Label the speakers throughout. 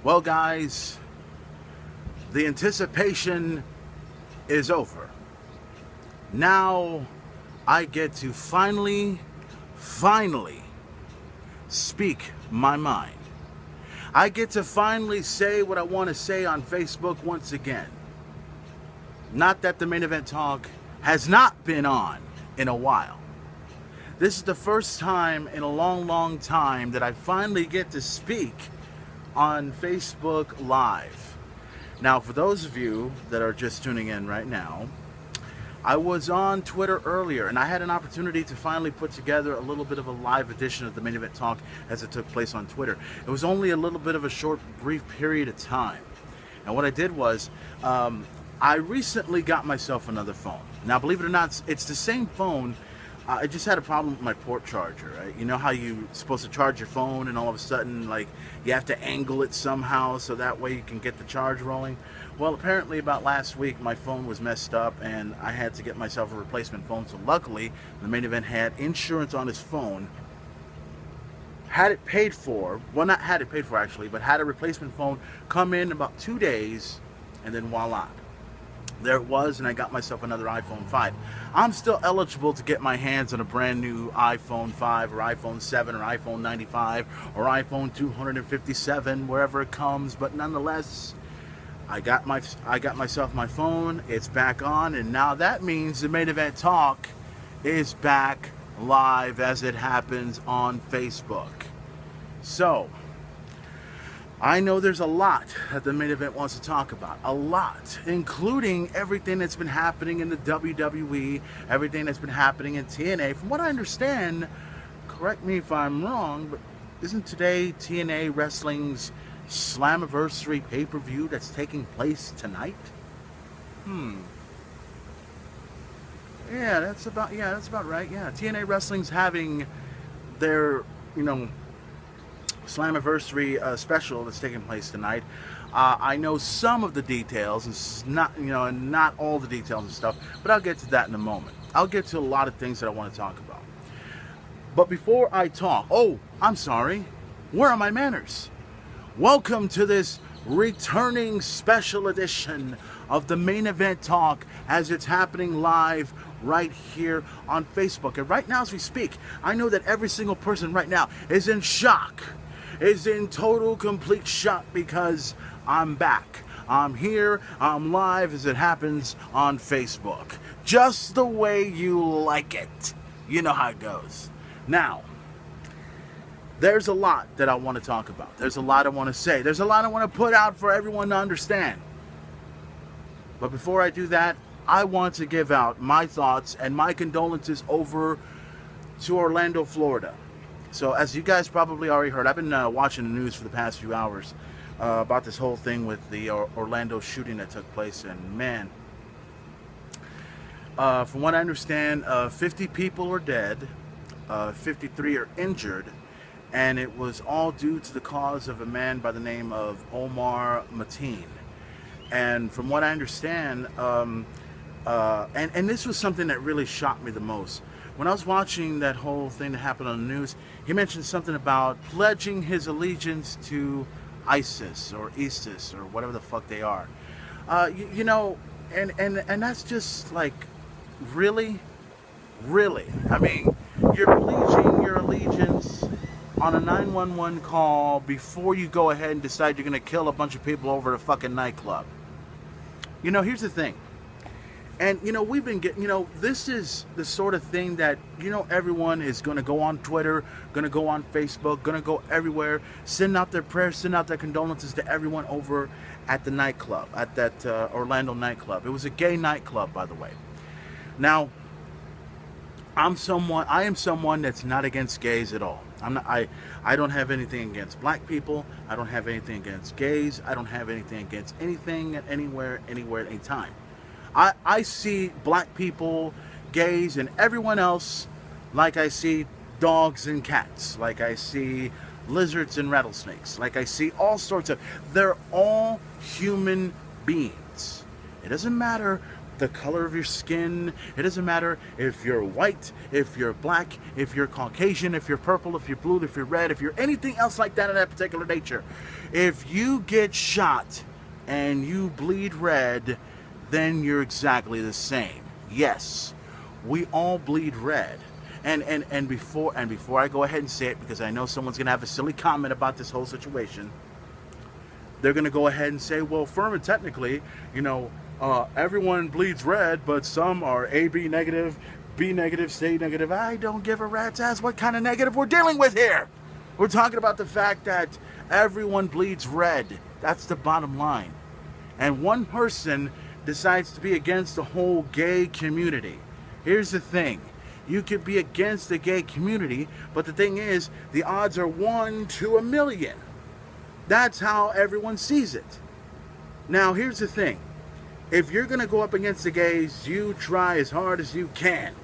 Speaker 1: Well, guys, the anticipation is over. Now I get to finally speak my mind. I get to finally say what I want to say on Facebook once again. Not that the Main Event Talk has not been on in a while. This is the first time in a long time that I finally get to speak on Facebook Live. Now, for those of you that are just tuning in right now, I was on Twitter earlier and I had an opportunity to finally put together a little bit of a live edition of the Main Event Talk as it took place on Twitter. It was only a little bit of a short, brief period of time. And what I did was, I recently got myself another phone. Now, believe it or not, it's the same phone. I just had a problem with my port charger, right? You know how you're supposed to charge your phone and all of a sudden, like, you have to angle it somehow so that way you can get the charge rolling? Well, apparently about last week, my phone was messed up and I had to get myself a replacement phone. So luckily, the Main Event had insurance on his phone, had it paid for, well, not had it paid for actually, but had a replacement phone come in about 2 days, and then voila. There it was, and I got myself another iPhone 5. I'm still eligible to get my hands on a brand new iPhone 5 or iPhone 7 or iPhone 95 or iPhone 257, wherever it comes, but nonetheless, I got myself my phone. It's back on, and now that means the Main Event Talk is back live as it happens on Facebook. So, I know there's a lot that the Main Event wants to talk about. A lot. Including everything that's been happening in the WWE, everything that's been happening in TNA. From what I understand, correct me if I'm wrong, but isn't today TNA Wrestling's Slammiversary pay-per-view that's taking place tonight? Yeah, that's about right. Yeah, TNA Wrestling's having their, Slammiversary special that's taking place tonight. I know some of the details, and not all the details and stuff, but I'll get to that in a moment. I'll get to a lot of things that I want to talk about. But before I talk, I'm sorry, where are my manners? Welcome to this returning special edition of the Main Event Talk as it's happening live right here on Facebook. And right now as we speak, I know that every single person right now is in shock. Is in total, complete shock because I'm back. I'm here, I'm live as it happens on Facebook. Just the way you like it. You know how it goes. Now, there's a lot that I want to talk about. There's a lot I want to say. There's a lot I want to put out for everyone to understand. But before I do that, I want to give out my thoughts and my condolences over to Orlando, Florida. So as you guys probably already heard, I've been watching the news for the past few hours about this whole thing with the Orlando shooting that took place. And man, from what I understand, 50 people are dead, 53 are injured, and it was all due to the cause of a man by the name of Omar Mateen. And from what I understand, and this was something that really shocked me the most. When I was watching that whole thing that happened on the news, he mentioned something about pledging his allegiance to ISIS or or whatever the fuck they are. And that's just like, really? I mean, you're pledging your allegiance on a 911 call before you go ahead and decide you're going to kill a bunch of people over at a fucking nightclub. Here's the thing. And, we've been getting, this is the sort of thing that, everyone is going to go on Twitter, going to go on Facebook, going to go everywhere, send out their prayers, send out their condolences to everyone over at the nightclub, at that Orlando nightclub. It was a gay nightclub, by the way. Now, I am someone that's not against gays at all. I don't have anything against black people. I don't have anything against gays. I don't have anything against anything, anywhere, at any time. I see black people, gays, and everyone else like I see dogs and cats, like I see lizards and rattlesnakes, like I see all sorts of... They're all human beings. It doesn't matter the color of your skin. It doesn't matter if you're white, if you're black, if you're Caucasian, if you're purple, if you're blue, if you're red, if you're anything else like that of that particular nature. If you get shot and you bleed red, then you're exactly the same. Yes, we all bleed red. And before I go ahead and say it, because I know someone's gonna have a silly comment about this whole situation, they're gonna go ahead and say, well, Furman, technically, everyone bleeds red, but some are AB negative, B negative, C negative. I don't give a rat's ass what kind of negative we're dealing with here. We're talking about the fact that everyone bleeds red. That's the bottom line. And one person decides to be against the whole gay community. Here's the thing. You could be against the gay community, but the thing is, the odds are 1 to 1,000,000. That's how everyone sees it. Now, here's the thing. If you're going to go up against the gays, you try as hard as you can.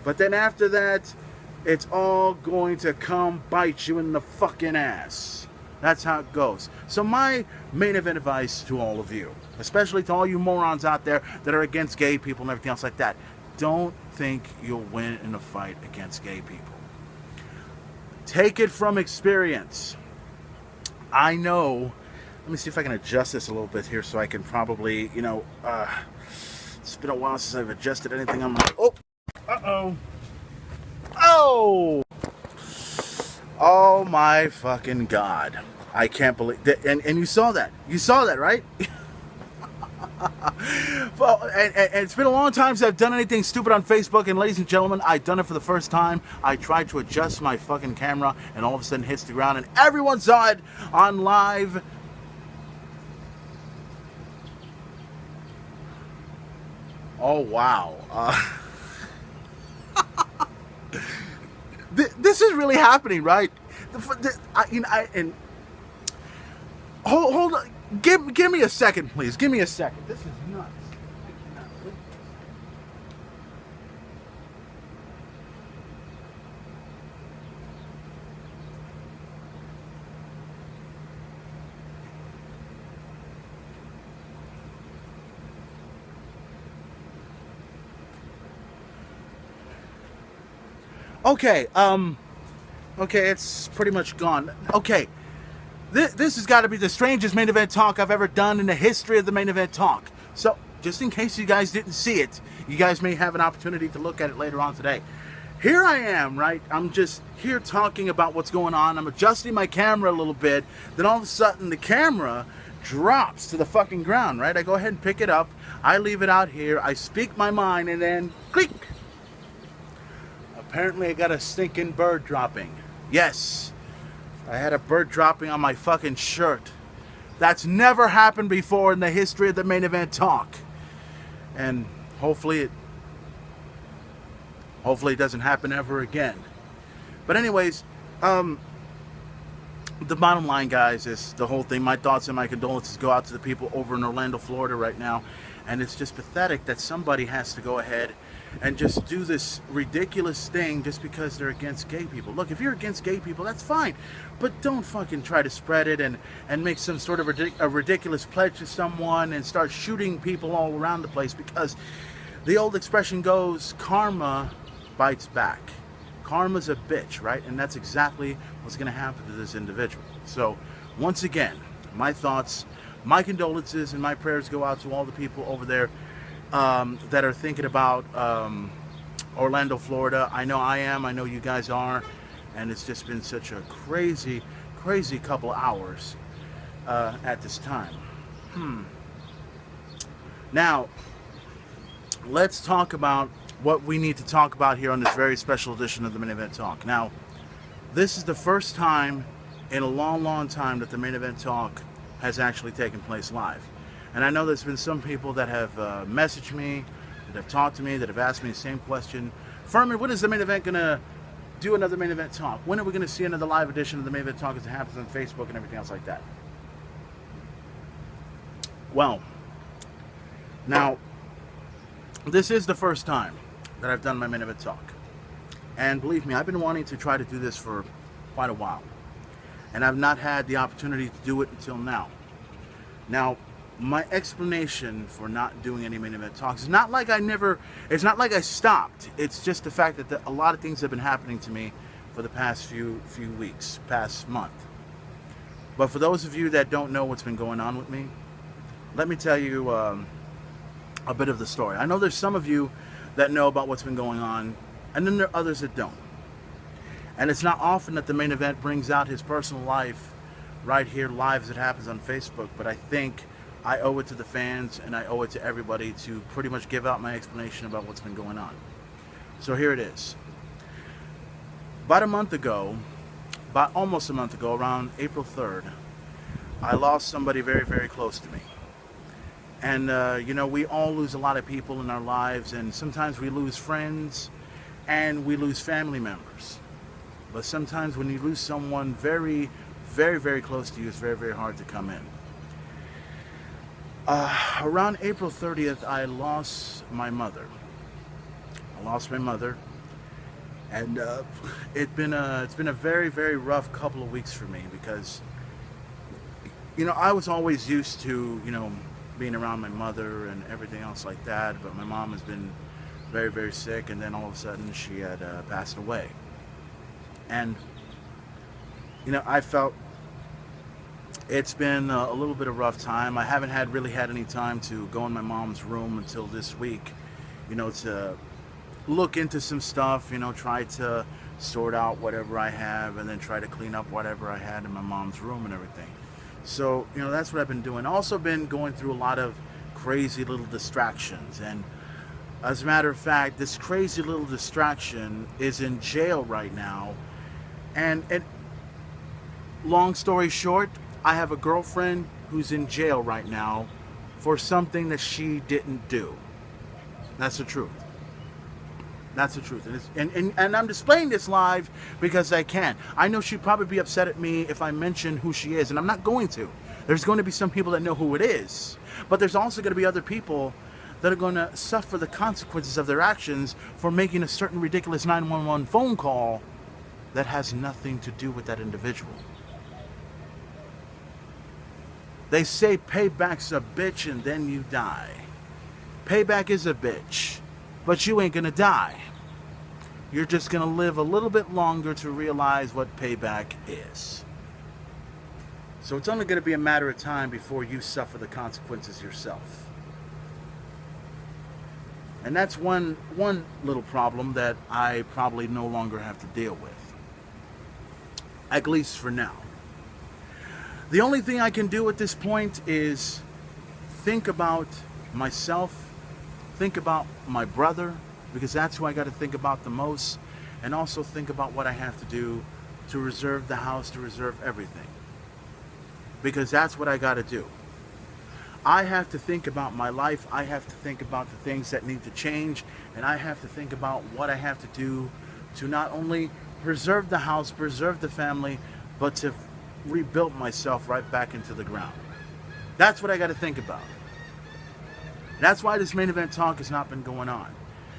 Speaker 1: But then after that, it's all going to come bite you in the fucking ass. That's how it goes. So my main event advice to all of you, especially to all you morons out there that are against gay people and everything else like that, don't think you'll win in a fight against gay people. Take it from experience. I know. Let me see if I can adjust this a little bit here so I can probably, it's been a while since I've adjusted anything on my... Oh! Uh-oh! Oh! Oh my fucking God. I can't believe that. And you saw that. You saw that, right? Well, and it's been a long time since I've done anything stupid on Facebook, and ladies and gentlemen, I've done it for the first time. I tried to adjust my fucking camera, and all of a sudden it hits the ground, and everyone saw it on live. Oh, wow. This is really happening, right? Hold on. Give me a second, please. Give me a second. This is nuts. Okay, it's pretty much gone. Okay. This has got to be the strangest main event talk I've ever done in the history of the main event talk. So, just in case you guys didn't see it, you guys may have an opportunity to look at it later on today. Here I am, right? I'm just here talking about what's going on. I'm adjusting my camera a little bit. Then all of a sudden, the camera drops to the fucking ground, right? I go ahead and pick it up. I leave it out here. I speak my mind, and then click. Apparently, I got a stinking bird dropping. Yes. I had a bird dropping on my fucking shirt. That's never happened before in the history of the main event talk. And hopefully it doesn't happen ever again. But anyways, the bottom line, guys, is the whole thing. My thoughts and my condolences go out to the people over in Orlando, Florida right now. And it's just pathetic that somebody has to go ahead and just do this ridiculous thing just because they're against gay people. Look, if you're against gay people, that's fine. But don't fucking try to spread it and make some sort of a ridiculous pledge to someone and start shooting people all around the place, because the old expression goes, karma bites back. Karma's a bitch, right? And that's exactly what's going to happen to this individual. So, once again, my thoughts, my condolences, and my prayers go out to all the people over there that are thinking about Orlando, Florida. I know I am. I know you guys are. And it's just been such a crazy, crazy couple hours at this time. Now, let's talk about what we need to talk about here on this very special edition of the Main Event Talk. Now, this is the first time in a long, long time that the Main Event Talk has actually taken place live. And I know there's been some people that have messaged me, that have talked to me, that have asked me the same question. Furman, when is the Main Event going to do another Main Event Talk? When are we going to see another live edition of the Main Event Talk as it happens on Facebook and everything else like that? Well, now, this is the first time that I've done my Main Event Talk. And believe me, I've been wanting to try to do this for quite a while. And I've not had the opportunity to do it until now. Now, my explanation for not doing any main event talks is not like it's not like I stopped. It's just the fact that a lot of things have been happening to me for the past few weeks, past month. But for those of you that don't know what's been going on with me, let me tell you a bit of the story. I know there's some of you that know about what's been going on, and then there are others that don't. And it's not often that the main event brings out his personal life right here live as it happens on Facebook, but I think I owe it to the fans and I owe it to everybody to pretty much give out my explanation about what's been going on. So here it is. About almost a month ago, around April 3rd, I lost somebody very, very close to me. And, we all lose a lot of people in our lives, and sometimes we lose friends and we lose family members. But sometimes when you lose someone very, very, very close to you, it's very, very hard to come in. Around April 30th, I lost my mother. And it's been a very, very rough couple of weeks for me because, I was always used to, being around my mother and everything else like that, but my mom has been very, very sick, and then all of a sudden she had passed away. And, I felt it's been a little bit of a rough time. I haven't really had any time to go in my mom's room until this week, to look into some stuff, try to sort out whatever I have and then try to clean up whatever I had in my mom's room and everything. So, that's what I've been doing. Also been going through a lot of crazy little distractions. And as a matter of fact, this crazy little distraction is in jail right now. And long story short, I have a girlfriend who's in jail right now for something that she didn't do. That's the truth. That's the truth. And I'm displaying this live because I can. I know she'd probably be upset at me if I mention who she is, and I'm not going to. There's going to be some people that know who it is. But there's also going to be other people that are going to suffer the consequences of their actions for making a certain ridiculous 911 phone call that has nothing to do with that individual. They say payback's a bitch and then you die. Payback is a bitch, but you ain't gonna die. You're just gonna live a little bit longer to realize what payback is. So it's only gonna be a matter of time before you suffer the consequences yourself. And that's one little problem that I probably no longer have to deal with. At least for now. The only thing I can do at this point is think about myself, think about my brother, because that's who I got to think about the most, and also think about what I have to do to reserve the house, to reserve everything. Because that's what I got to do. I have to think about my life, I have to think about the things that need to change, and I have to think about what I have to do to not only preserve the house, preserve the family, but to rebuild myself right back into the ground. That's what I got to think about. That's why this main event talk has not been going on.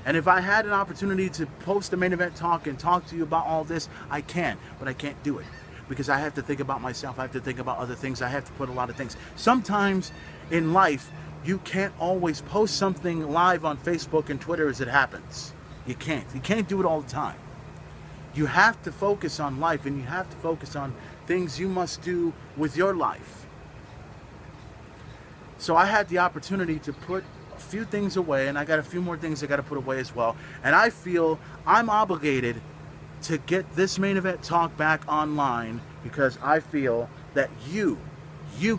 Speaker 1: And if I had an opportunity to post a main event talk and talk to you about all this, I can, but I can't do it because I have to think about myself. I have to think about other things. I have to put a lot of things. Sometimes in life, you can't always post something live on Facebook and Twitter as it happens. You can't. You can't do it all the time. You have to focus on life, and you have to focus on things you must do with your life. So I had the opportunity to put a few things away, and I got a few more things I got to put away as well. And I feel I'm obligated to get this main event talk back online because I feel that you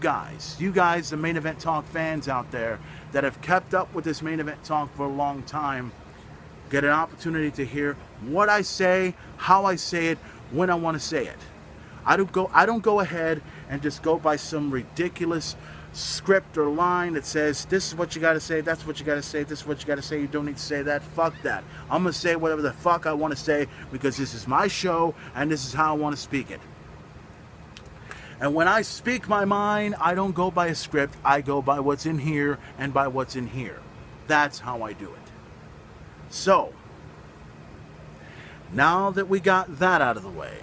Speaker 1: guys, the main event talk fans out there that have kept up with this main event talk for a long time, get an opportunity to hear what I say, how I say it, when I want to say it. I don't go ahead and just go by some ridiculous script or line that says this is what you got to say, that's what you got to say, this is what you got to say, you don't need to say that. Fuck that. I'm going to say whatever the fuck I want to say because this is my show and this is how I want to speak it. And when I speak my mind, I don't go by a script. I go by what's in here and by what's in here. That's how I do it. So, now that we got that out of the way,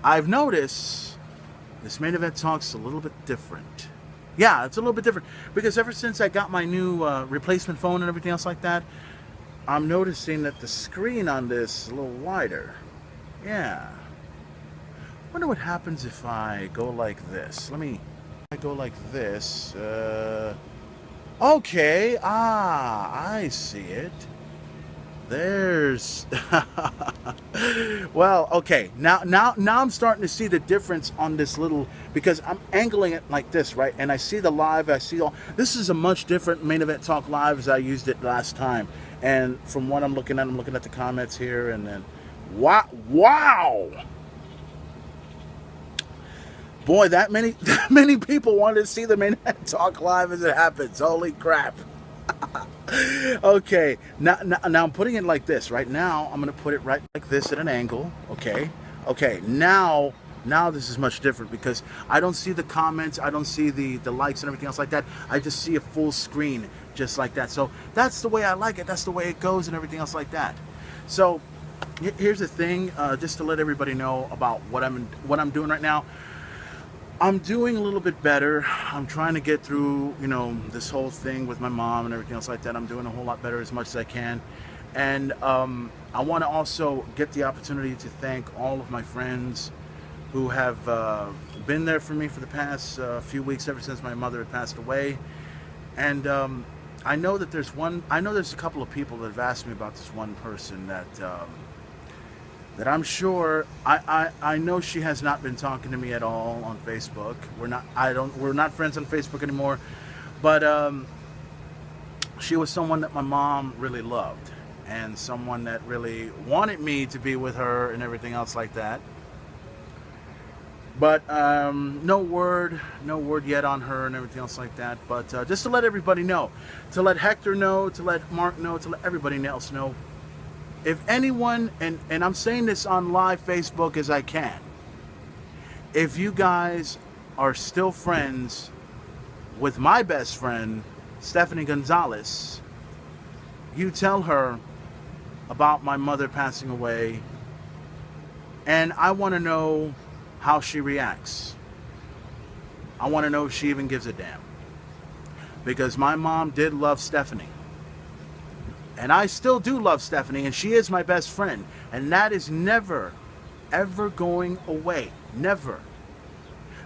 Speaker 1: I've noticed this main event talk's a little bit different. Yeah, it's a little bit different because ever since I got my new replacement phone and everything else like that, I'm noticing that the screen on this is a little wider. Yeah. Wonder what happens if I go like this. I go like this. Okay. Ah, I see it. There's well, okay. Now I'm starting to see the difference on this little because I'm angling it like this, right? And I see the live, I see all this is a much different Main Event Talk Live as I used it last time. And from what I'm looking at the comments here and then wow. Boy, that many people wanted to see the Main Event Talk Live as it happens. Holy crap. Okay, now I'm putting it like this. Right now, I'm going to put it right like this at an angle. Okay, now this is much different because I don't see the comments, I don't see the likes and everything else like that. I just see a full screen just like that. So that's the way I like it. That's the way it goes and everything else like that. So here's the thing, just to let everybody know about what I'm doing right now. I'm doing a little bit better. I'm trying to get through, this whole thing with my mom and everything else like that. I'm doing a whole lot better as much as I can. And I want to also get the opportunity to thank all of my friends who have been there for me for the past few weeks, ever since my mother had passed away. And I know that there's a couple of people that have asked me about this one person that I'm sure I know she has not been talking to me at all on Facebook. We're not friends on Facebook anymore, but she was someone that my mom really loved and someone that really wanted me to be with her and everything else like that. But no word yet on her and everything else like that. But just to let everybody know, to let Hector know, to let Mark know, to let everybody else know, if anyone, and I'm saying this on live Facebook as I can, if you guys are still friends with my best friend, Stephanie Gonzalez, you tell her about my mother passing away, and I want to know how she reacts. I want to know if she even gives a damn. Because my mom did love Stephanie. And I still do love Stephanie, and she is my best friend. And that is never, ever going away. Never.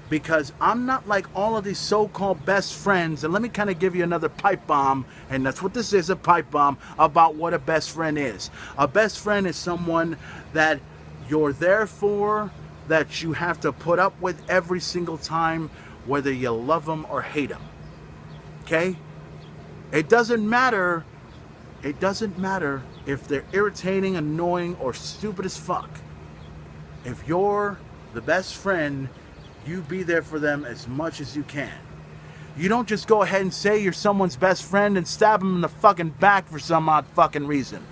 Speaker 1: Because I'm not like all of these so-called best friends. And let me kind of give you another pipe bomb, and that's what this is, a pipe bomb, about what a best friend is. A best friend is someone that you're there for, that you have to put up with every single time, whether you love them or hate them. Okay? It doesn't matter if they're irritating, annoying, or stupid as fuck. If you're the best friend, you be there for them as much as you can. You don't just go ahead and say you're someone's best friend and stab them in the fucking back for some odd fucking reason.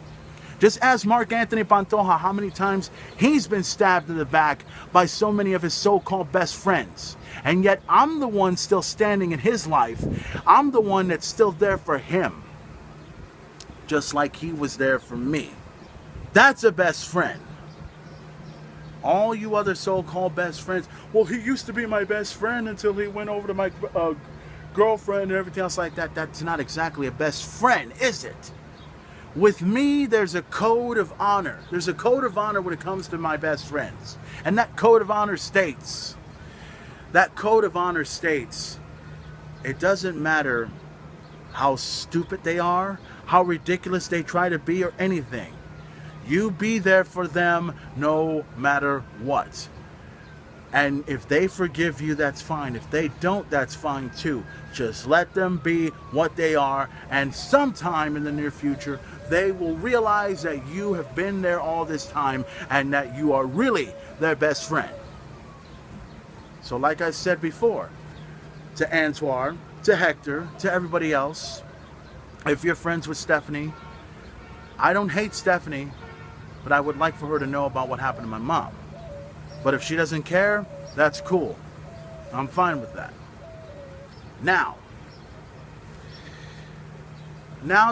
Speaker 1: Just ask Mark Anthony Pantoja how many times he's been stabbed in the back by so many of his so-called best friends. And yet I'm the one still standing in his life. I'm the one that's still there for him. Just like he was there for me. That's a best friend. All you other so-called best friends, well, he used to be my best friend until he went over to my girlfriend and everything else like that. That's not exactly a best friend, is it? With me, there's a code of honor. There's a code of honor when it comes to my best friends. And that code of honor states, it doesn't matter how stupid they are, how ridiculous they try to be, or anything. You be there for them no matter what. And if they forgive you, that's fine. If they don't, that's fine too. Just let them be what they are, and sometime in the near future, they will realize that you have been there all this time and that you are really their best friend. So like I said before, to Antoine, to Hector, to everybody else, if you're friends with Stephanie, I don't hate Stephanie, but I would like for her to know about what happened to my mom. But if she doesn't care, that's cool. I'm fine with that. Now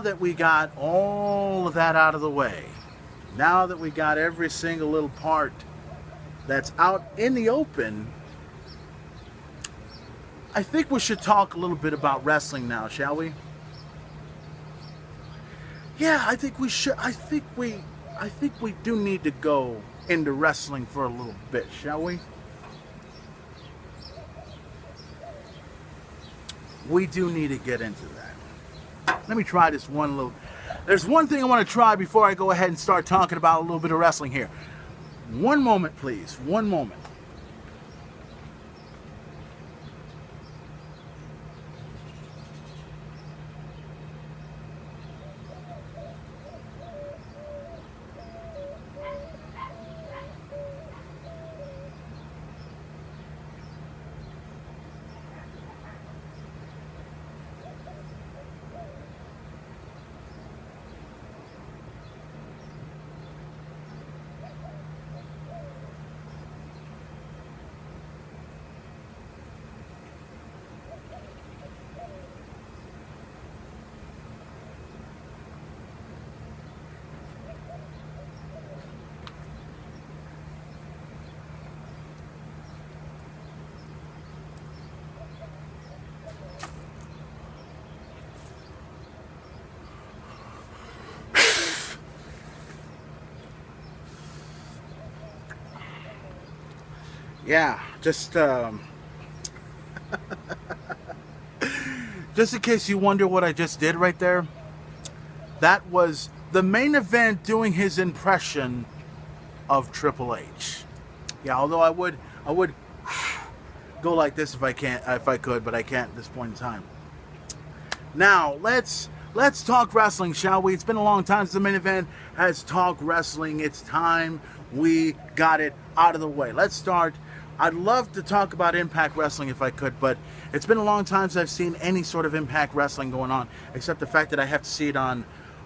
Speaker 1: that we got all of that out of the way, now that we got every single little part that's out in the open, I think we should talk a little bit about wrestling now, shall we? Yeah, I think we should. I think we do need to go into wrestling for a little bit, shall we? We do need to get into that. Let me try this one little. There's one thing I want to try before I go ahead and start talking about a little bit of wrestling here. One moment, please. One moment. Yeah, just in case you wonder what I just did right there, that was the main event doing his impression of Triple H. Yeah, although I would go like this if I could, but I can't at this point in time. Now let's talk wrestling, shall we? It's been a long time since the main event has talked wrestling. It's time we got it out of the way. Let's start. I'd love to talk about Impact Wrestling if I could, but it's been a long time since I've seen any sort of Impact Wrestling going on, except the fact that I have to see it on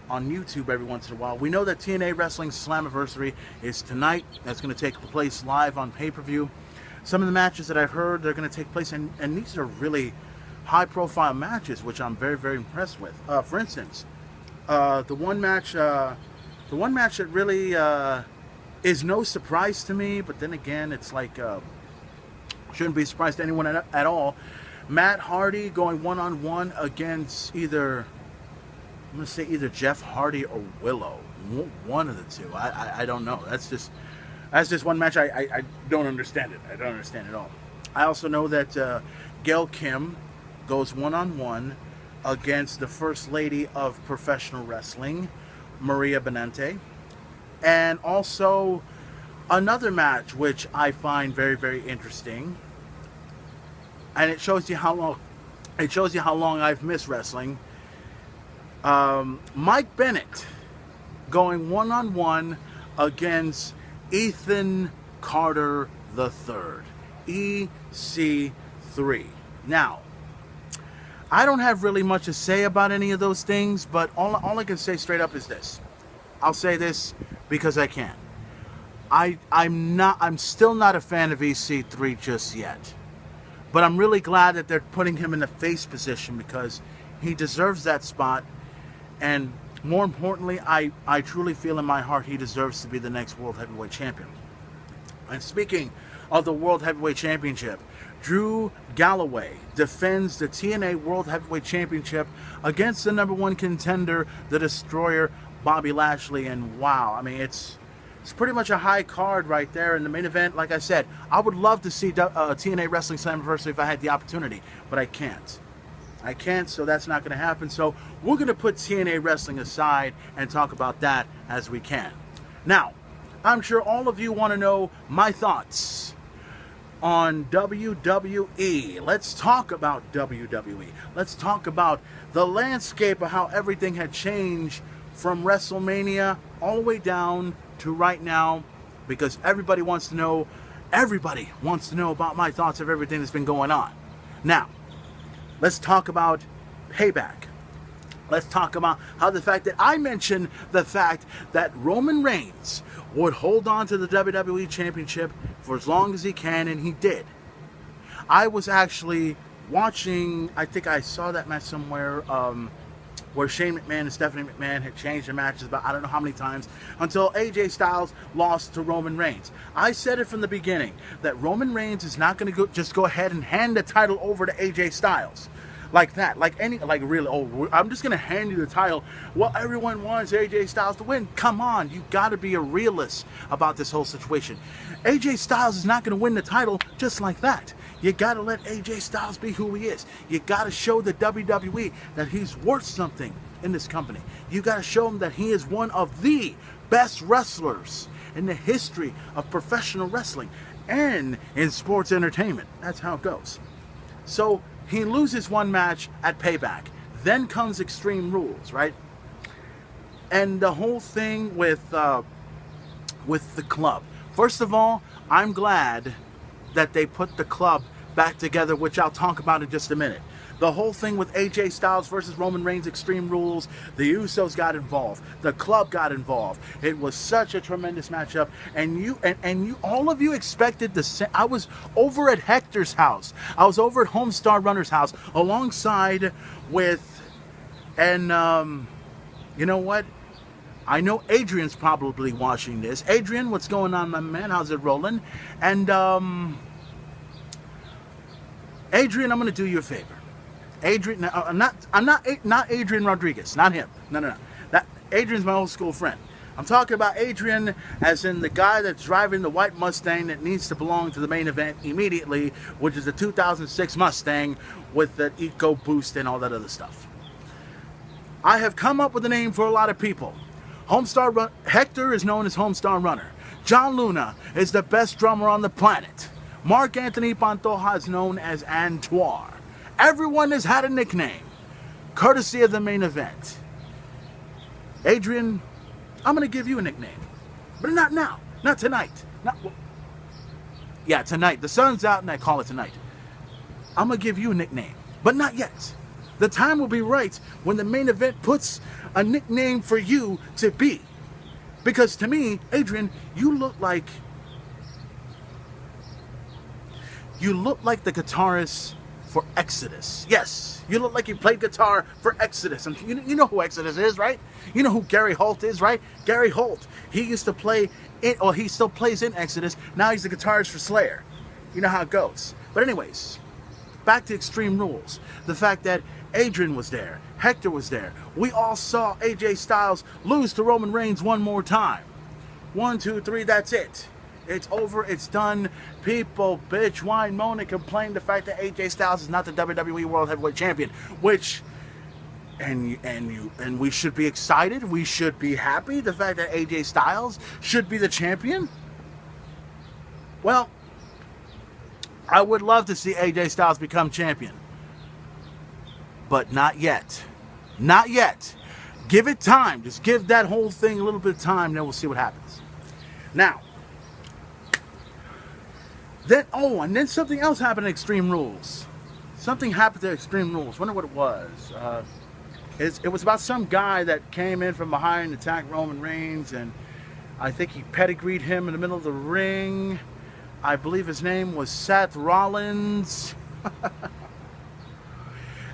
Speaker 1: YouTube every once in a while. We know that TNA Wrestling Slammiversary is tonight. That's going to take place live on pay-per-view. Some of the matches that I've heard, they're going to take place, and these are really high-profile matches, which I'm very, very impressed with. For instance, the one match that really is no surprise to me, but then again, it's like shouldn't be surprised to anyone at all. Matt Hardy going one-on-one against either Jeff Hardy or Willow. One of the two. I don't know. That's just one match. I don't understand it. I don't understand it at all. I also know that Gail Kim goes one-on-one against the First Lady of Professional Wrestling, Maria Benante. And also another match which I find very, very interesting. And it shows you how long I've missed wrestling. Mike Bennett going one-on-one against Ethan Carter III, EC3. Now, I don't have really much to say about any of those things, but all I can say straight up is this. I'll say this because I can. I'm still not a fan of EC3 just yet. But I'm really glad that they're putting him in the face position because he deserves that spot. And more importantly, I truly feel in my heart he deserves to be the next World Heavyweight Champion. And speaking of the World Heavyweight Championship, Drew Galloway defends the TNA World Heavyweight Championship against the number 1 contender, the Destroyer, Bobby Lashley. And wow, I mean, it's pretty much a high card right there in the main event. Like I said, I would love to see TNA Wrestling Slammiversary if I had the opportunity, but I can't. So that's not going to happen. So we're going to put TNA Wrestling aside and talk about that as we can. Now, I'm sure all of you want to know my thoughts on WWE. Let's talk about WWE. Let's talk about the landscape of how everything had changed from WrestleMania all the way down to right now, because everybody wants to know about my thoughts of everything that's been going on. Now, let's talk about Payback. Let's talk about how the fact that I mentioned the fact that Roman Reigns would hold on to the WWE Championship for as long as he can, and he did. I was actually watching, I think I saw that match somewhere, where Shane McMahon and Stephanie McMahon had changed their matches about I don't know how many times until AJ Styles lost to Roman Reigns. I said it from the beginning that Roman Reigns is not going to just go ahead and hand the title over to AJ Styles. Like that, like really, oh, I'm just going to hand you the title. Well, everyone wants AJ Styles to win. Come on, you got to be a realist about this whole situation. AJ Styles is not going to win the title just like that. You got to let AJ Styles be who he is. You got to show the WWE that he's worth something in this company. You got to show him that he is one of the best wrestlers in the history of professional wrestling and in sports entertainment. That's how it goes. So he loses one match at Payback. Then comes Extreme Rules, right? And the whole thing with the club. First of all, I'm glad that they put the club back together, which I'll talk about in just a minute. The whole thing with AJ Styles versus Roman Reigns, Extreme Rules, the Usos got involved, the club got involved. It was such a tremendous matchup, and you all of you expected the same. I was over at Hector's house. I was over at Homestar Runner's house alongside with, and you know what? I know Adrian's probably watching this. Adrian, what's going on, my man? How's it rolling? And Adrian, I'm going to do you a favor. Adrian, I'm not Adrian Rodriguez, not him. No. Adrian's my old school friend. I'm talking about Adrian as in the guy that's driving the white Mustang that needs to belong to the main event immediately, which is the 2006 Mustang with the EcoBoost and all that other stuff. I have come up with a name for a lot of people. Hector is known as Homestar Runner. John Luna is the best drummer on the planet. Mark Anthony Pantoja is known as Antoine. Everyone has had a nickname, courtesy of the main event. Adrian, I'm going to give you a nickname, but not now, not tonight. Yeah, tonight. The sun's out and I call it tonight. I'm going to give you a nickname, but not yet. The time will be right when the main event puts a nickname for you to be. Because to me, Adrian, you look like the guitarist for Exodus. Yes, you look like you played guitar for Exodus. And you know who Exodus is, right? You know who Gary Holt is, right? Gary Holt. He used to play it, or he still plays in Exodus. Now he's the guitarist for Slayer. You know how it goes. But anyways, back to Extreme Rules. The fact that Adrian was there, Hector was there. We all saw AJ Styles lose to Roman Reigns one more time. 1, 2, 3, that's it. It's over, it's done. People bitch, whine, moan, and complain the fact that AJ Styles is not the WWE World Heavyweight Champion, which, and we should be excited, we should be happy, the fact that AJ Styles should be the champion. Well, I would love to see AJ Styles become champion, but not yet. Not yet. Give it time. Just give that whole thing a little bit of time, then we'll see what happens. Now, and then something else happened at Extreme Rules. Something happened to Extreme Rules. Wonder what it was. It was about some guy that came in from behind and attacked Roman Reigns, and I think he pedigreed him in the middle of the ring. I believe his name was Seth Rollins.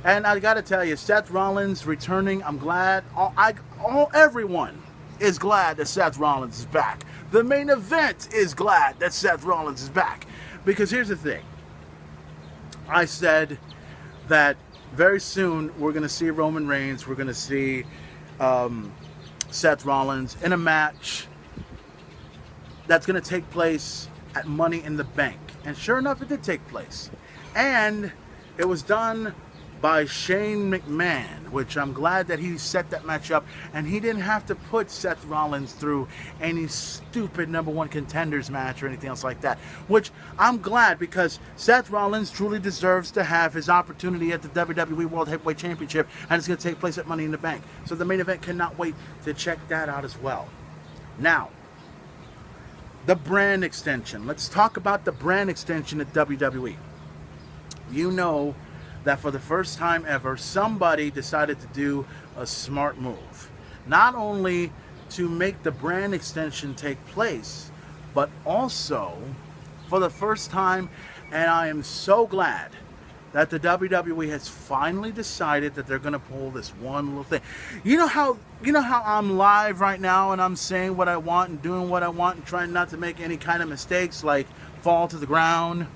Speaker 1: And I got to tell you, Seth Rollins returning. I'm glad. Everyone is glad that Seth Rollins is back. The main event is glad that Seth Rollins is back. Because here's the thing. I said that very soon we're going to see Roman Reigns. We're going to see Seth Rollins in a match that's going to take place at Money in the Bank. And sure enough, it did take place. And it was done by Shane McMahon, which I'm glad that he set that match up, and he didn't have to put Seth Rollins through any stupid #1 contenders match or anything else like that, which I'm glad, because Seth Rollins truly deserves to have his opportunity at the WWE World Heavyweight Championship, and it's going to take place at Money in the Bank. So the main event cannot wait to check that out as well. Now, the brand extension. Let's talk about the brand extension at WWE. You know that for the first time ever, somebody decided to do a smart move. Not only to make the brand extension take place, but also, for the first time, and I am so glad, that the WWE has finally decided that they're going to pull this one little thing. You know how I'm live right now and I'm saying what I want and doing what I want and trying not to make any kind of mistakes, like fall to the ground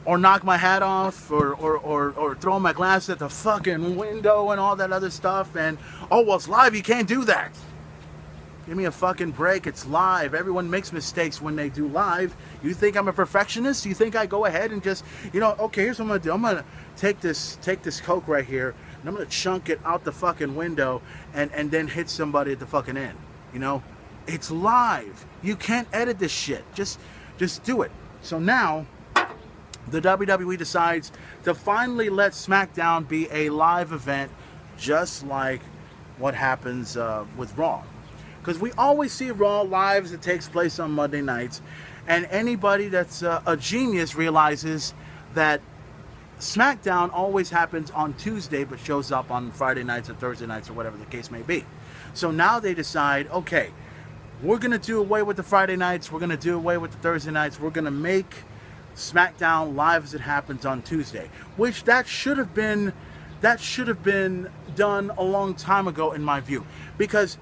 Speaker 1: or knock my hat off or throw my glass at the fucking window and all that other stuff. And oh, well, it's live, you can't do that. Give me a fucking break. It's live. Everyone makes mistakes when they do live. You think I'm a perfectionist? You think I go ahead and just, okay, here's what I'm going to do. I'm going to take this Coke right here, and I'm going to chunk it out the fucking window and then hit somebody at the fucking end. It's live. You can't edit this shit. Just do it. So now, the WWE decides to finally let SmackDown be a live event, just like what happens with Raw. Because we always see Raw live that takes place on Monday nights. And anybody that's a genius realizes that SmackDown always happens on Tuesday but shows up on Friday nights or Thursday nights or whatever the case may be. So now they decide, okay, we're going to do away with the Friday nights. We're going to do away with the Thursday nights. We're going to make SmackDown live as it happens on Tuesday. Which that should have been done a long time ago in my view. Because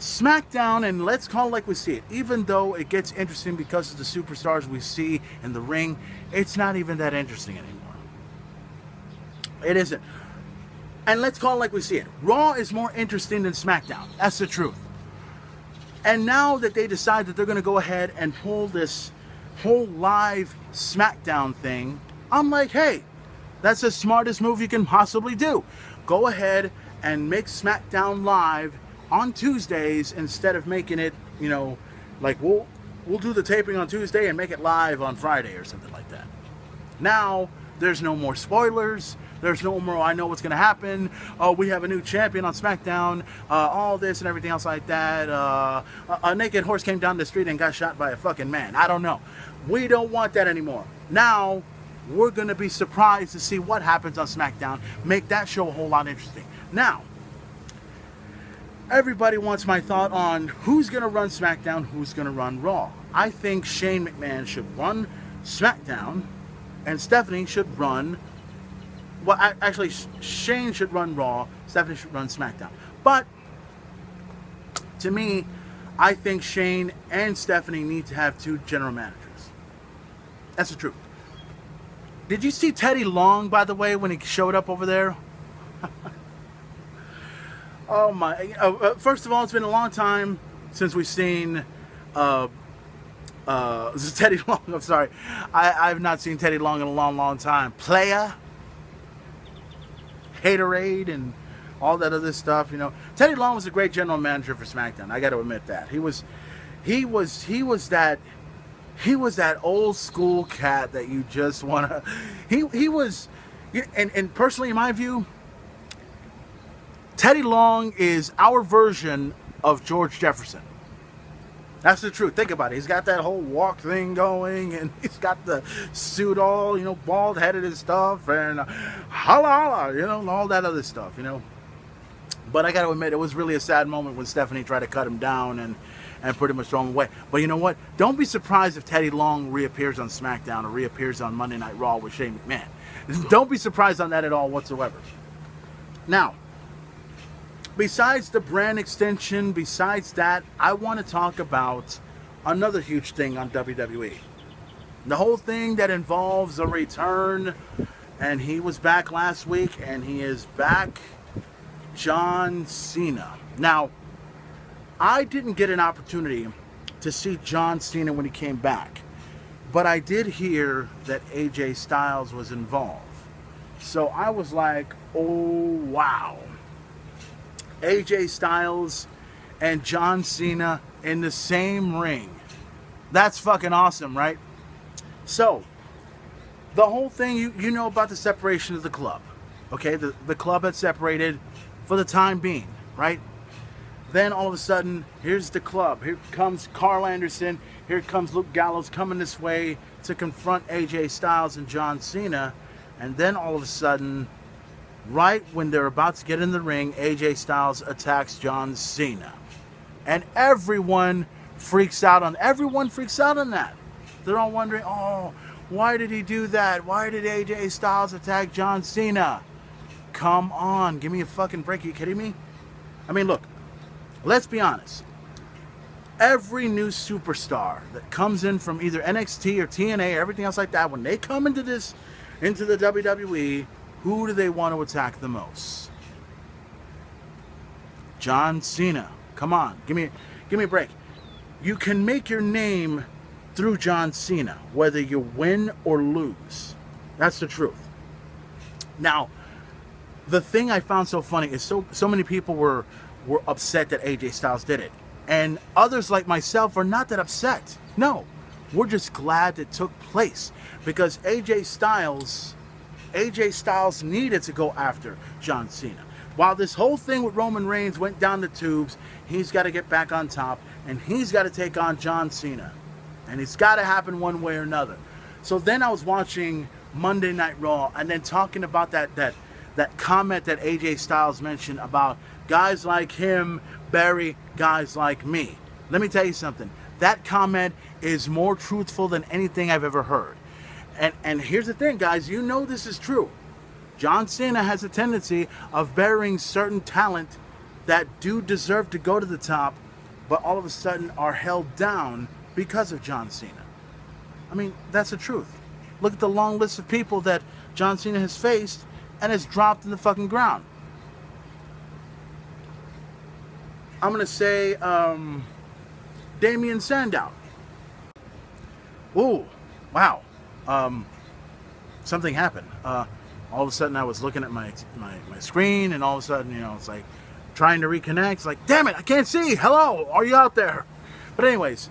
Speaker 1: SmackDown, and let's call it like we see it, even though it gets interesting because of the superstars we see in the ring, it's not even that interesting anymore. It isn't. And let's call it like we see it. Raw is more interesting than SmackDown. That's the truth. And now that they decide that they're going to go ahead and pull this whole live SmackDown thing, I'm like, hey, that's the smartest move you can possibly do. Go ahead and make SmackDown live on Tuesdays instead of making it, like we'll do the taping on Tuesday and make it live on Friday or something like that. Now there's no more spoilers. There's no more, I know what's going to happen. Oh, we have a new champion on SmackDown. All this and everything else like that. A naked horse came down the street and got shot by a fucking man. I don't know. We don't want that anymore. Now we're going to be surprised to see what happens on SmackDown. Make that show a whole lot interesting. Now, everybody wants my thought on who's going to run SmackDown, who's going to run Raw. I think Shane McMahon should run SmackDown and Stephanie should run... Well, actually, Shane should run Raw, Stephanie should run SmackDown. But, to me, I think Shane and Stephanie need to have two general managers. That's the truth. Did you see Teddy Long, by the way, when he showed up over there? Oh my! First of all, it's been a long time since we've seen Teddy Long. I'm sorry, I've not seen Teddy Long in a long time. Playa, Haterade, and all that other stuff. Teddy Long was a great general manager for SmackDown. I got to admit that he was that old school cat that you just wanna. He was, and personally, in my view, Teddy Long is our version of George Jefferson. That's the truth. Think about it. He's got that whole walk thing going, and he's got the suit all, bald-headed and stuff, and holla, all that other stuff, But I got to admit, it was really a sad moment when Stephanie tried to cut him down and pretty much throw him away. But you know what? Don't be surprised if Teddy Long reappears on SmackDown or reappears on Monday Night Raw with Shane McMahon. Don't be surprised on that at all whatsoever. Now, besides the brand extension, besides that, I want to talk about another huge thing on WWE. The whole thing that involves a return, and he was back last week, and he is back, John Cena. Now, I didn't get an opportunity to see John Cena when he came back, but I did hear that AJ Styles was involved. So I was like, oh wow. AJ Styles and John Cena in the same ring. That's fucking awesome, right? So, the whole thing, you know about the separation of the club. Okay, the club had separated for the time being, right? Then all of a sudden, here's the club. Here comes Carl Anderson. Here comes Luke Gallows coming this way to confront AJ Styles and John Cena. And then all of a sudden, right when they're about to get in the ring, AJ Styles attacks John Cena. And everyone freaks out on that. They're all wondering, oh, Why did he do that? Why did AJ Styles attack John Cena? Come on, give me a fucking break. Are you kidding me? I mean, look, let's be honest. Every new superstar that comes in from either NXT or TNA or everything else like that, when they come into the WWE, who do they want to attack the most? John Cena. Come on, give me a break. You can make your name through John Cena, whether you win or lose. That's the truth. Now, the thing I found so funny is so many people were upset that AJ Styles did it. And others like myself are not that upset. No, we're just glad it took place because AJ Styles needed to go after John Cena. While this whole thing with Roman Reigns went down the tubes, he's got to get back on top and he's got to take on John Cena. And it's got to happen one way or another. So then I was watching Monday Night Raw and then talking about that comment that AJ Styles mentioned about guys like him bury guys like me. Let me tell you something. That comment is more truthful than anything I've ever heard. And here's the thing, guys. You know this is true. John Cena has a tendency of burying certain talent that do deserve to go to the top, but all of a sudden are held down because of John Cena. I mean, that's the truth. Look at the long list of people that John Cena has faced and has dropped in the fucking ground. I'm going to say Damien Sandow. Ooh, wow. Something happened. All of a sudden I was looking at my screen and all of a sudden, it's like trying to reconnect. It's like, damn it, I can't see. Hello, are you out there? But anyways,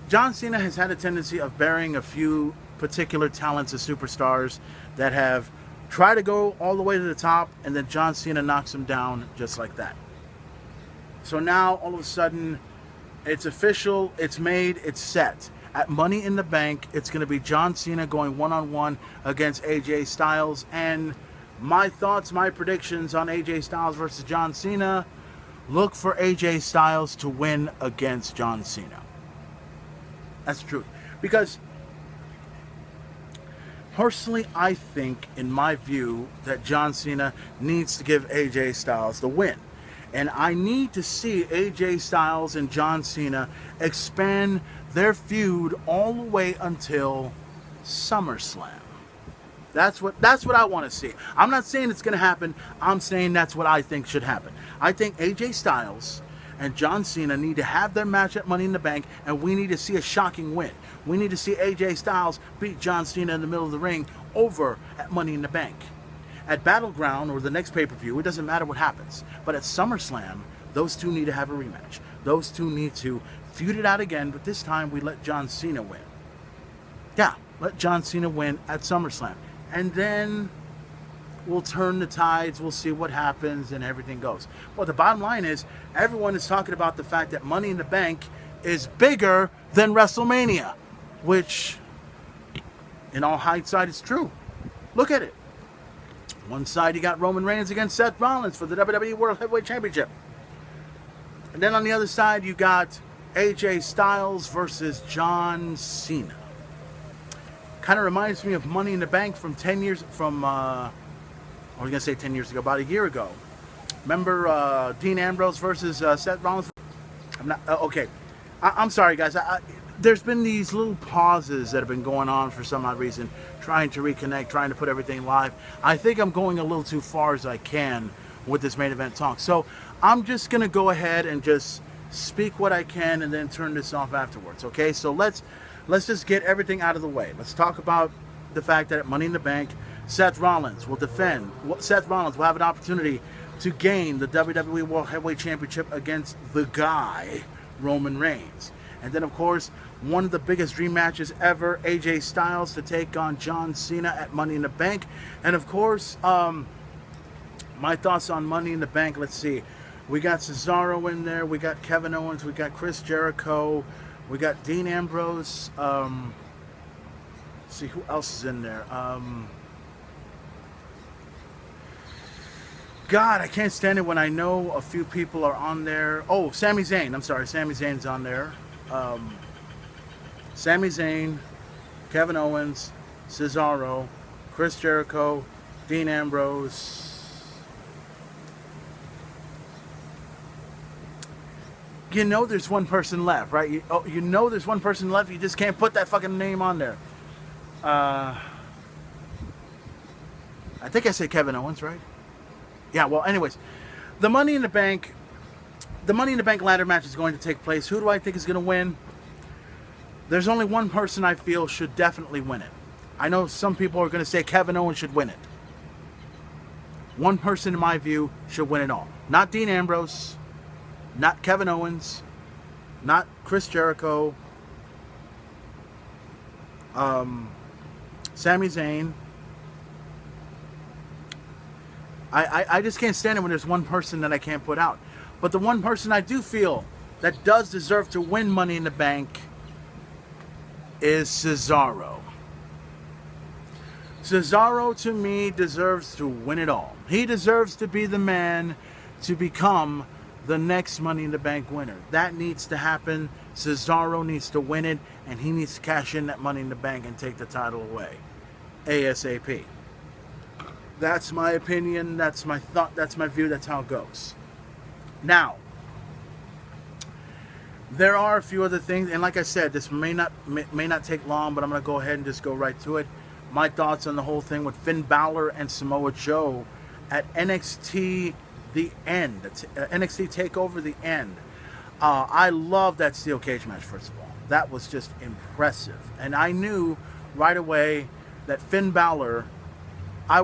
Speaker 1: John Cena has had a tendency of burying a few particular talents of superstars that have tried to go all the way to the top, and then John Cena knocks them down just like that. So now, all of a sudden, it's official, it's made, it's set. At Money in the Bank, it's going to be John Cena going one-on-one against AJ Styles. And my thoughts, my predictions on AJ Styles versus John Cena, look for AJ Styles to win against John Cena. That's the truth. Because personally, I think, in my view, that John Cena needs to give AJ Styles the win. And I need to see AJ Styles and John Cena expand their feud all the way until SummerSlam. That's what I want to see. I'm not saying it's going to happen. I'm saying that's what I think should happen. I think AJ Styles and John Cena need to have their match at Money in the Bank, and we need to see a shocking win. We need to see AJ Styles beat John Cena in the middle of the ring over at Money in the Bank. At Battleground or the next pay-per-view, it doesn't matter what happens. But at SummerSlam, those two need to have a rematch. Those two need to feud it out again, but this time we let John Cena win. Yeah, let John Cena win at SummerSlam. And then we'll turn the tides, we'll see what happens, and everything goes. Well, the bottom line is, everyone is talking about the fact that Money in the Bank is bigger than WrestleMania, which, in all hindsight, is true. Look at it. One side, you got Roman Reigns against Seth Rollins for the WWE World Heavyweight Championship. And then on the other side, you got AJ Styles versus John Cena. Kind of reminds me of Money in the Bank from 10 years, I was going to say 10 years ago, about a year ago. Remember Dean Ambrose versus Seth Rollins? I'm not, okay. I'm sorry, guys. There's been these little pauses that have been going on for some odd reason, trying to reconnect, trying to put everything live. I think I'm going a little too far as I can with this main event talk. So I'm just going to go ahead and just speak what I can and then turn this off afterwards, okay? So let's just get everything out of the way. Let's talk about the fact that at Money in the Bank, Seth Rollins will defend. Seth Rollins will have an opportunity to gain the WWE World Heavyweight Championship against the guy, Roman Reigns. And then, of course, one of the biggest dream matches ever, AJ Styles to take on John Cena at Money in the Bank. And, of course, my thoughts on Money in the Bank, let's see. We got Cesaro in there. We got Kevin Owens. We got Chris Jericho. We got Dean Ambrose. Let's see, who else is in there? God, I can't stand it when I know a few people are on there. Oh, Sami Zayn. I'm sorry, Sami Zayn's on there. Sami Zayn, Kevin Owens, Cesaro, Chris Jericho, Dean Ambrose. You know there's one person left, right? You know there's one person left. You just can't put that fucking name on there. I think I said Kevin Owens, right? Yeah, well, anyways. The Money in the Bank ladder match is going to take place. Who do I think is going to win? There's only one person I feel should definitely win it. I know some people are going to say Kevin Owens should win it. One person, in my view, should win it all. Not Dean Ambrose. Not Kevin Owens, not Chris Jericho, Sami Zayn. I just can't stand it when there's one person that I can't put out. But the one person I do feel that does deserve to win Money in the Bank is Cesaro. Cesaro, to me, deserves to win it all. He deserves to be the man to become the next Money in the Bank winner. That needs to happen. Cesaro needs to win it, and he needs to cash in that Money in the Bank and take the title away ASAP. That's my opinion. That's my thought. That's my view. That's how it goes. Now, there are a few other things, and like I said, this may not take long, but I'm going to go ahead and just go right to it. My thoughts on the whole thing with Finn Balor and Samoa Joe at NXT The End. NXT TakeOver The End. I love that steel cage match, first of all. That was just impressive. And I knew right away that Finn Balor, I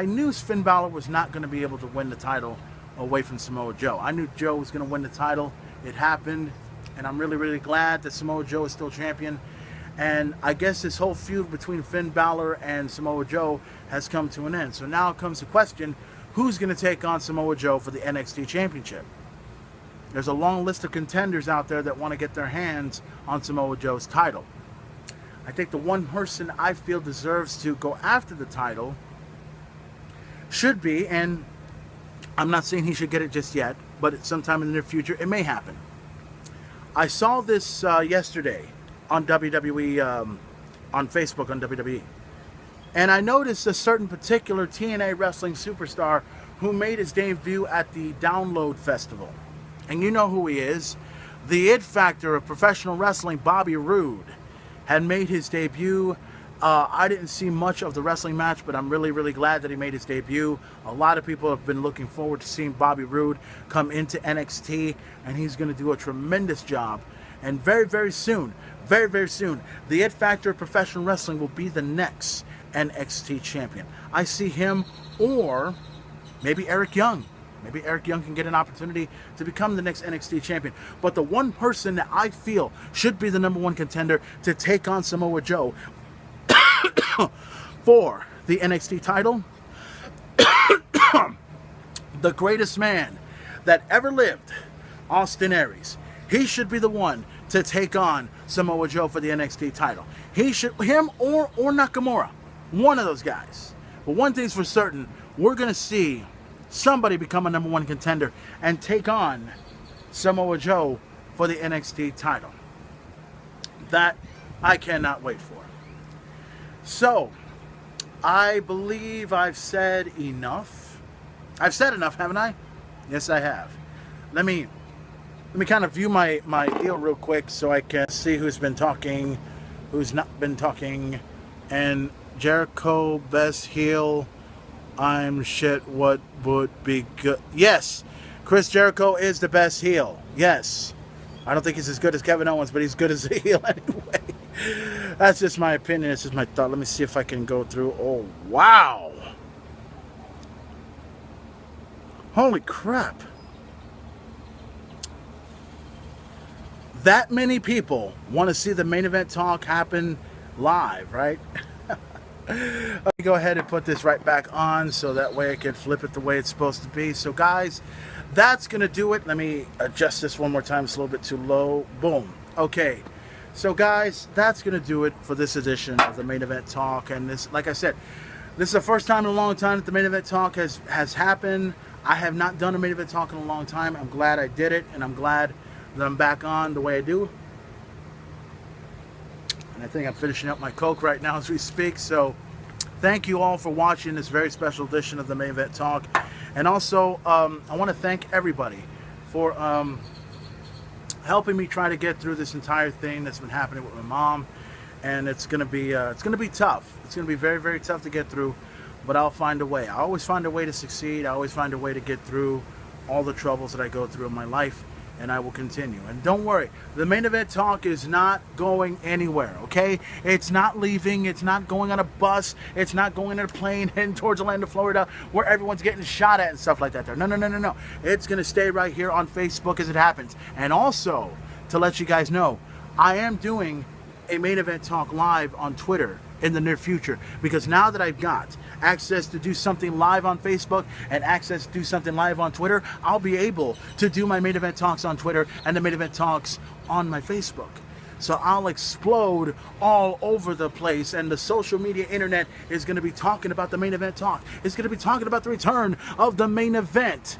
Speaker 1: knew Finn Balor was not going to be able to win the title away from Samoa Joe. I knew Joe was going to win the title. It happened. And I'm really, really glad that Samoa Joe is still champion. And I guess this whole feud between Finn Balor and Samoa Joe has come to an end. So now comes the question, who's going to take on Samoa Joe for the NXT Championship? There's a long list of contenders out there that want to get their hands on Samoa Joe's title. I think the one person I feel deserves to go after the title should be, and I'm not saying he should get it just yet, but at sometime in the near future, it may happen. I saw this yesterday on WWE, on Facebook on WWE. And I noticed a certain particular TNA wrestling superstar who made his debut at the Download Festival. And you know who he is. The It Factor of professional wrestling, Bobby Roode, had made his debut. I didn't see much of the wrestling match, but I'm really, really glad that he made his debut. A lot of people have been looking forward to seeing Bobby Roode come into NXT, and he's going to do a tremendous job. And very, very soon, the It Factor of professional wrestling will be the next NXT champion. I see him, or maybe Eric Young. Maybe Eric Young can get an opportunity to become the next NXT champion. But the one person that I feel should be the number one contender to take on Samoa Joe for the NXT title, the greatest man that ever lived, Austin Aries. He should be the one to take on Samoa Joe for the NXT title. Him or Nakamura. One of those guys. But one thing's for certain, we're going to see somebody become a number one contender and take on Samoa Joe for the NXT title. That I cannot wait for. So, I believe I've said enough. I've said enough, haven't I? Yes, I have. Let me kind of view my deal real quick so I can see who's been talking, who's not been talking. And Jericho, best heel. I'm shit, what would be good? Yes, Chris Jericho is the best heel. Yes. I don't think he's as good as Kevin Owens, but he's good as a heel anyway. That's just my opinion. It's just my thought. Let me see if I can go through. Oh, wow. Holy crap. That many people want to see the main event talk happen live, right? Let me go ahead and put this right back on so that way I can flip it the way it's supposed to be. So guys, that's going to do it. Let me adjust this one more time. It's a little bit too low. Boom. Okay. So guys, that's going to do it for this edition of the Main Event Talk. And this, like I said, this is the first time in a long time that the Main Event Talk has happened. I have not done a Main Event Talk in a long time. I'm glad I did it, and I'm glad that I'm back on the way I do. And I think I'm finishing up my Coke right now as we speak. So thank you all for watching this very special edition of the Main Event Talk. And also, I want to thank everybody for helping me try to get through this entire thing that's been happening with my mom. And it's gonna be tough. It's gonna be very, very tough to get through, but I'll find a way. I always find a way to succeed. I always find a way to get through all the troubles that I go through in my life, and I will continue. And don't worry, the Main Event Talk is not going anywhere, okay? It's not leaving. It's not going on a bus. It's not going on a plane heading towards Orlando, Florida, where everyone's getting shot at and stuff like that there. No, no, no, no, no. It's gonna stay right here on Facebook as it happens. And also, to let you guys know, I am doing a Main Event Talk live on Twitter in the near future, because now that I've got access to do something live on Facebook and access to do something live on Twitter, I'll be able to do my Main Event Talks on Twitter and the Main Event Talks on my Facebook. So I'll explode all over the place, and the social media internet is going to be talking about the Main Event Talk. It's going to be talking about the return of the main event.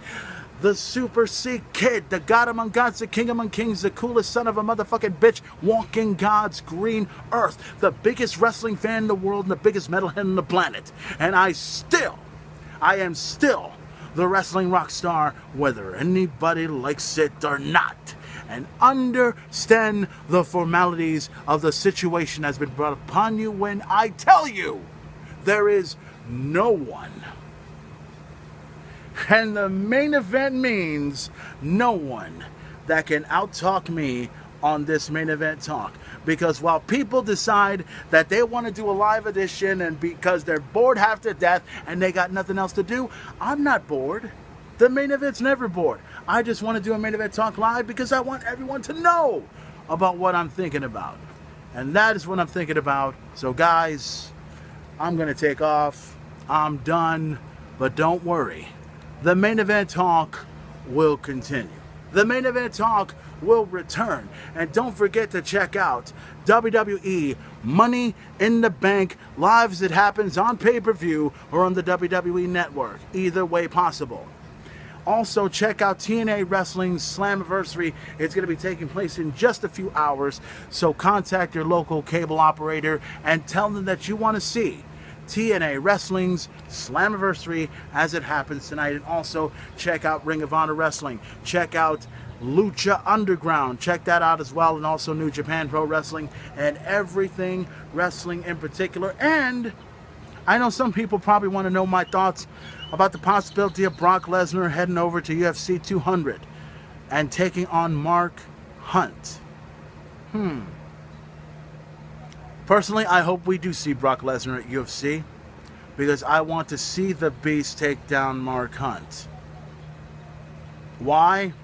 Speaker 1: The Super C Kid, the God among gods, the King among kings, the coolest son of a motherfucking bitch walking God's green earth, the biggest wrestling fan in the world and the biggest metalhead on the planet. And I am still the wrestling rock star, whether anybody likes it or not. And understand the formalities of the situation has been brought upon you when I tell you there is no one. And the main event means no one that can out-talk me on this Main Event Talk. Because while people decide that they want to do a live edition and because they're bored half to death and they got nothing else to do, I'm not bored. The main event's never bored. I just want to do a Main Event Talk live because I want everyone to know about what I'm thinking about. And that is what I'm thinking about. So guys, I'm going to take off. I'm done. But don't worry. The Main Event Talk will continue. The Main Event Talk will return. And don't forget to check out WWE Money in the Bank live as it happens on pay-per-view or on the WWE Network. Either way possible. Also, check out TNA Wrestling's Slammiversary. It's going to be taking place in just a few hours. So contact your local cable operator and tell them that you want to see TNA Wrestling's Slammiversary as it happens tonight. And also check out Ring of Honor Wrestling. Check out Lucha Underground. Check that out as well. And also New Japan Pro Wrestling and everything wrestling in particular. And I know some people probably want to know my thoughts about the possibility of Brock Lesnar heading over to UFC 200 and taking on Mark Hunt. Personally, I hope we do see Brock Lesnar at UFC because I want to see the Beast take down Mark Hunt. Why?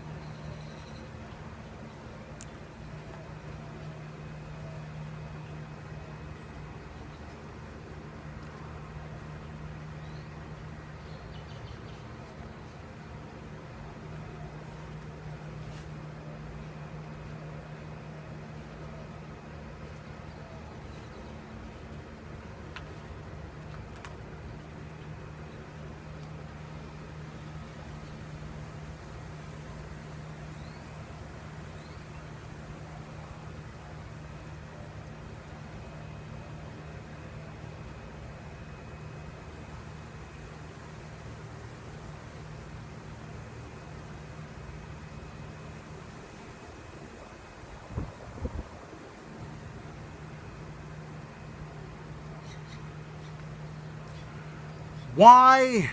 Speaker 1: Why?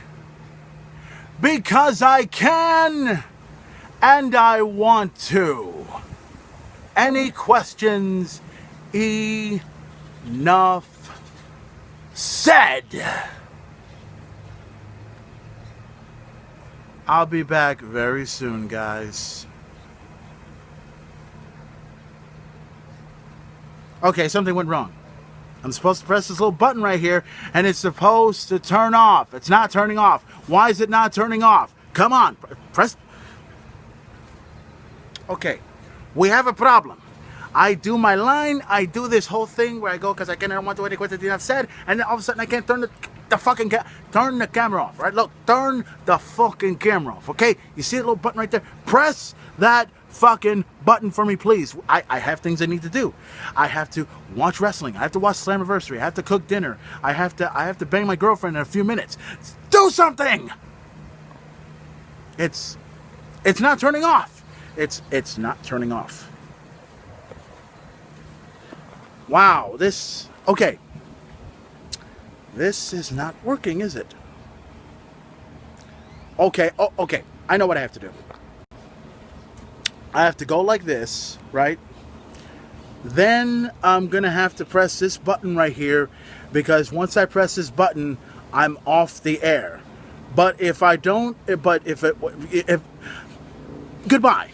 Speaker 1: Because I can and I want to. Any questions? Enough said. I'll be back very soon, guys. Okay, something went wrong. I'm supposed to press this little button right here, and it's supposed to turn off. It's not turning off. Why is it not turning off? Come on, press. Okay, we have a problem. I do my line, I do this whole thing where I go because I don't want to wait what I've said, and then all of a sudden I can't turn the fucking turn the camera off, right? Look, turn the fucking camera off, okay? You see the little button right there? Press that fucking button for me, please. I have things I need to do. I have to watch wrestling. I have to watch Slammiversary. I have to cook dinner. I have to bang my girlfriend in a few minutes. Do something. It's not turning off. It's not turning off. Wow, okay. This is not working, is it? Okay, okay. I know what I have to do. I have to go like this, right? Then I'm going to have to press this button right here, because once I press this button, I'm off the air. But if I don't, if goodbye.